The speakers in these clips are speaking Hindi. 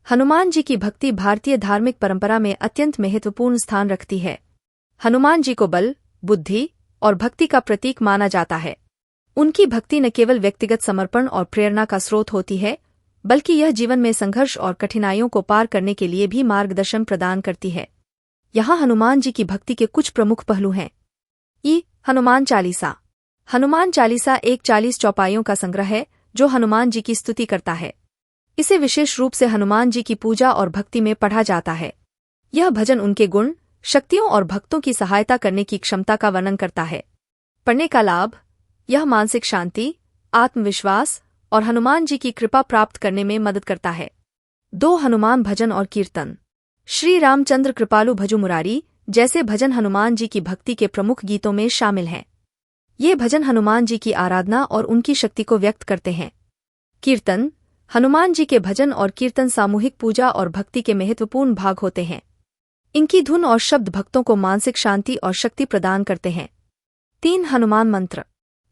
हनुमान जी की भक्ति भारतीय धार्मिक परंपरा में अत्यंत महत्वपूर्ण स्थान रखती है। हनुमान जी को बल, बुद्धि और भक्ति का प्रतीक माना जाता है। उनकी भक्ति न केवल व्यक्तिगत समर्पण और प्रेरणा का स्रोत होती है, बल्कि यह जीवन में संघर्ष और कठिनाइयों को पार करने के लिए भी मार्गदर्शन प्रदान करती है। यहाँ हनुमान जी की भक्ति के कुछ प्रमुख पहलू हैं। हनुमान चालीसा। हनुमान चालीसा एक 40 चौपाइयों का संग्रह है जो हनुमान जी की स्तुति करता है। इसे विशेष रूप से हनुमान जी की पूजा और भक्ति में पढ़ा जाता है। यह भजन उनके गुण, शक्तियों और भक्तों की सहायता करने की क्षमता का वर्णन करता है। पढ़ने का लाभ: यह मानसिक शांति, आत्मविश्वास और हनुमान जी की कृपा प्राप्त करने में मदद करता है। 2 हनुमान भजन और कीर्तन। श्री रामचंद्र कृपालु भजु मुरारी जैसे भजन हनुमान जी की भक्ति के प्रमुख गीतों में शामिल हैं। ये भजन हनुमान जी की आराधना और उनकी शक्ति को व्यक्त करते हैं। कीर्तन। हनुमान जी के भजन और कीर्तन सामूहिक पूजा और भक्ति के महत्वपूर्ण भाग होते हैं। इनकी धुन और शब्द भक्तों को मानसिक शांति और शक्ति प्रदान करते हैं। 3 हनुमान मंत्र।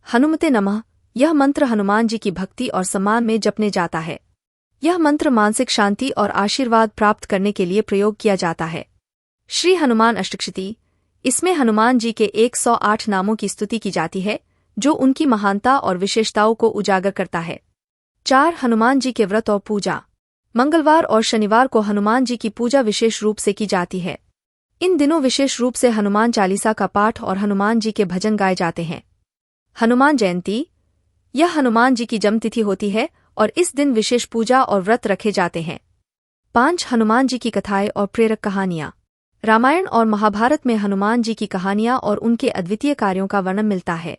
हनुमते नमः। यह मंत्र हनुमान जी की भक्ति और सम्मान में जपने जाता है। यह मंत्र मानसिक शांति और आशीर्वाद प्राप्त करने के लिए प्रयोग किया जाता है। श्री हनुमान अष्टकशीति। इसमें हनुमान जी के 108 नामों की स्तुति की जाती है, जो उनकी महानता और विशेषताओं को उजागर करता है। 4 हनुमान जी के व्रत और पूजा। मंगलवार और शनिवार को हनुमान जी की पूजा विशेष रूप से की जाती है। इन दिनों विशेष रूप से हनुमान चालीसा का पाठ और हनुमान जी के भजन गाए जाते हैं। हनुमान जयंती। यह हनुमान जी की जन्मतिथि होती है और इस दिन विशेष पूजा और व्रत रखे जाते हैं। 5 हनुमान जी की कथाएं और प्रेरक कहानियां। रामायण और महाभारत में हनुमान जी की कहानियां और उनके अद्वितीय कार्यों का वर्णन मिलता है।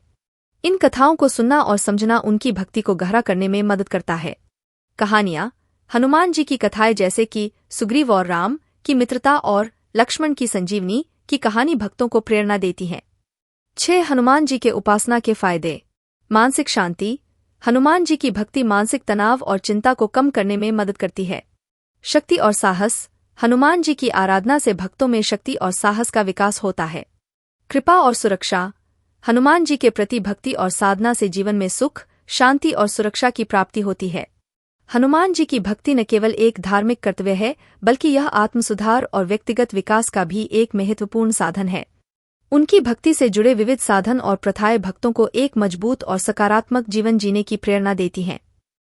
इन कथाओं को सुनना और समझना उनकी भक्ति को गहरा करने में मदद करता है। कहानियां। हनुमान जी की कथाएं जैसे कि सुग्रीव और राम की मित्रता और लक्ष्मण की संजीवनी की कहानी भक्तों को प्रेरणा देती हैं। 6 हनुमान जी के उपासना के फायदे। मानसिक शांति। हनुमान जी की भक्ति मानसिक तनाव और चिंता को कम करने में मदद करती है। शक्ति और साहस। हनुमान जी की आराधना से भक्तों में शक्ति और साहस का विकास होता है। कृपा और सुरक्षा। हनुमान जी के प्रति भक्ति और साधना से जीवन में सुख, शांति और सुरक्षा की प्राप्ति होती है। हनुमान जी की भक्ति न केवल एक धार्मिक कर्तव्य है, बल्कि यह आत्मसुधार और व्यक्तिगत विकास का भी एक महत्वपूर्ण साधन है। उनकी भक्ति से जुड़े विविध साधन और प्रथाएं भक्तों को एक मजबूत और सकारात्मक जीवन जीने की प्रेरणा देती हैं।